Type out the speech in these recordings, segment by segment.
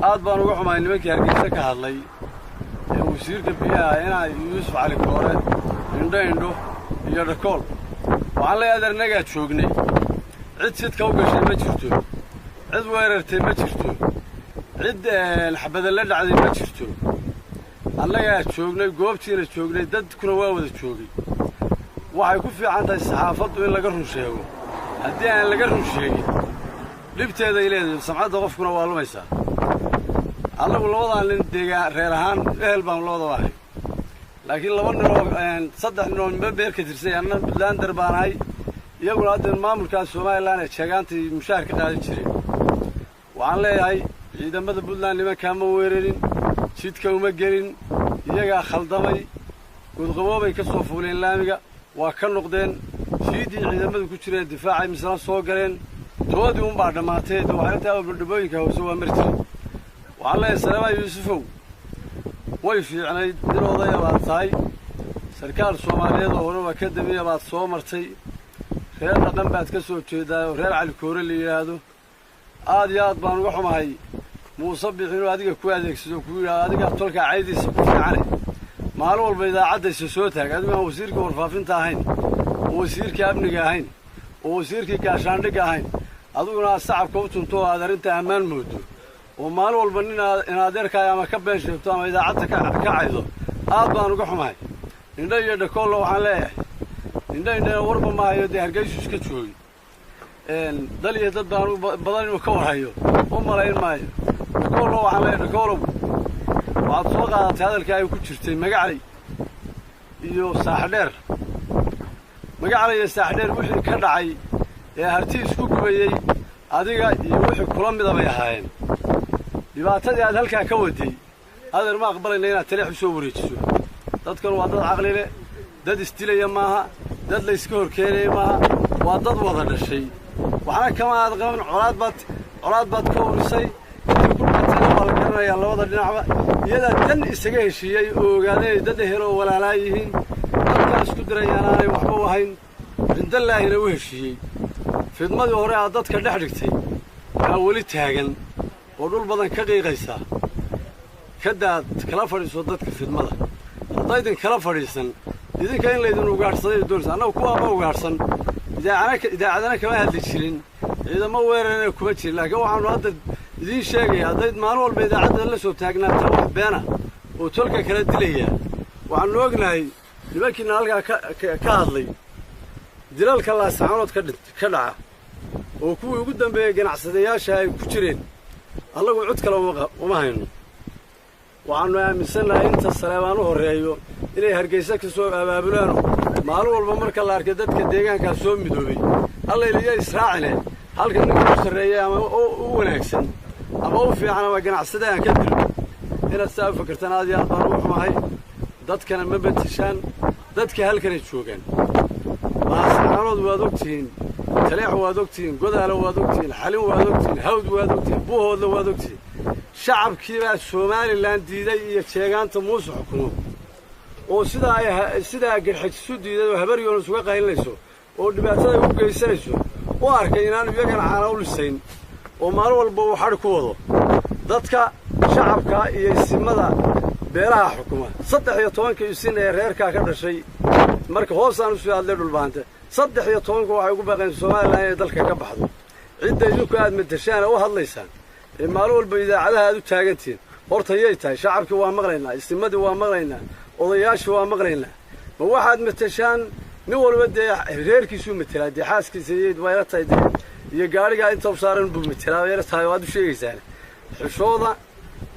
aad baan uga xumahay nimankii Hargeysa ka hadlay ee wasiirka biyaha inay Yuusuf Cali Koore indho iyo dhakool waxaan la adeernaga joognay cid sidka u gashay ma jirto cid weerartay ma jirto cid xabada la dhacday ma jirto annaga joognay goobtiina joognay dadkuna waa wada joogay waxay ku fiican tahay saxaafaddu in laga run sheego haddii aan laga run sheegin dhibteeda ay leedahay samcadda qofkuna waa lumaysaa annagu labadan nin deegaan reer ahaan ehel baan labada wahay laakiin laba nin oo saddex nin oo beer ka tirsay anna Puntland baan ahay iyaguna hadda maamulka Soomaaliland ee sheegaantay mushaar ka qaadan jiray waxaan leeyahay ciidamada Puntland nimanka ma weerarin jidka uma gelin iyaga khaldamay gudqaboobay ka soo fuuleen laamiga waa ka noqdeen sidii ciidamadu ku jireen difaacay misna soo galeen toodii un baa dhamaatay waxay tahay dhibooyinka hoose waa martay waxaan leeyahay salaama Yuusufow way fiicnay diroodaya baad tahay sarkaal Soomaaliyeed oo hore waa ka dambeeyay baad soo martay reer dhaqan baad ka soo jeedaa reer Cali Koore la yiraahdo aad iyo aad baan uga xumahay Muuse bixino adiga ku adeegsado ku yiraahdo adiga tolka caydiisa ku fiican maalin walba idaacadda soo taag adiga wasiirka warfaafinta ahayn wasiirka amniga ahayn wasiirka gaashaandhigga ahayn aduguna shacabka u tunto adeerinta ammaan moodo oo maalin walba in adeerka ama ka been sheegto ama idaacadda ka caydo aad baan uga xumahay indho iyo dhakool waxaan leeyahay indho warba ma hayo Hargeysa iska joogay dal iyo dad baan badan inuu ka warhayo oo malayn maayo dhakool waxaan leeyahay dhakool waxaad soo qaadatay hadalka ay ku jirtay magacay iyo saaxdheer magacay iyo saaxdheer wixii ka dhacay ee harti isku gubayay adiga iyo wixii kula midabay ahaayeen dhibaatadii aad halka ka waday adeer ma aqbalayna inaad taleex soo wareejiso dadkan waa dad caqli leh dad istilaya maaha dad la iska horkeenay maaha waa dad wada dhashay waxana kama aad qaban colaad baad ka warisay wala garanaya labada dhinacba iyada tan isaga heshiiyay oo ogaaday dad helo walaalaa yihiin dadka isku dirayaan aanay waxba wahayn indallaahina u heshiiyay fidmadii hore aad dadka dhex dhigtay waa wali taagan oo dhul badan ka qiiqaysa kadaad kala fadhiiso dadka fidmada hadaydan kala fadhiisan idinka in leedin ugaarsaday doonaysa annagu kuwa ma ugaarsan idaacadana kama hadli jirin ciidamo weerarana kuma jirin laakiin waxaanu hadda idin sheegay hadday maalin walba idaacadda la soo taagnaato wax beena oo tolka kala dilaya waxaanu ognahay nimankiina halkaa ka hadlay dilalka laasaanood ka dhaca oo kuwii ugu dambeeyay ganacsadayaasha ay ku jireen allagu cid kale uma hayno waxaanu aaminsanahay inta Saleebaan u horeeyo inay Hargeysa ka soo abaabulaan maalin walba marka la arkay dadka deegaanka soo midoobay alla ilaahay Israaciil halka ninka sareeyay ama u wanaagsan ama u fiican ama ganacsadaan ka dilo inaad saa fakartaan aad iyo aad baan ugu xumahay dadkana ma batishaan dadka halkan ay joogaan laasaanood waad ogtihiin taleex waad ogtihiin godaalo waad ogtihiin xalin waad ogtihiin hawd waad ogtihiin buuhoodla waad ogtihiin shacabkii baa Soomaaliland diiday iyo sheegaanta Muuse xukumo oo sidaa garxiisu diiday oo habaryoon isuga qaylinayso oo dhibaatada u geysanayso oo arkay inaan iyagana caana u lisayn oo maalin walba uu xad ku wado dadka shacabka iyo simada beeraha xukuma 13 isin ee reerka ka dhashay marka hoosaan u soo hadlay dhulbaanta 13 waxay ugu baqeen Soomaaliland ee dalka ka baxdo cidda idinku aad madashaan oo hadlaysaan ee maalin walba idaacadaha aad u taagantiin horta yey tahay shacabka waa maqlaynaa istimadii waa maqlaynaa odayaashu waa maqlaynaa ma waxaad matashaan nin walba reerkiisu matalaa xaaskiisa iyo wayratay iyo gaariga inta u saaran buu matalaa wayratay waad u sheegaysaan xishooda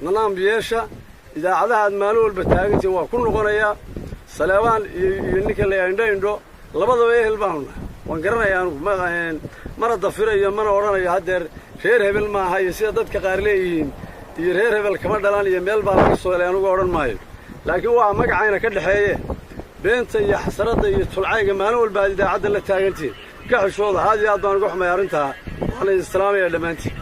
nanaam yeesha idaacadaha aad maalin walba taagantiin waa ku noqonaya Saleebaan iyo ninka la indho labadaba ehel baan waan garanayaa anigu mana dafirayo mana oranayo hadeer reer hebel ma aha iyo sida dadka qaar leeyihiin iyo reer hebel kama dhalan iyo meel baa laga soo helay anigu oran maayo laakiin waa magacayna ka dhaxeeyay beenta iyo xasarada iyo tulcayga maalin walba idaacadda la taagantiin ka xishooda aad iyo aad baan ugu xumahay arinta waxaan islaamaya dhamaantii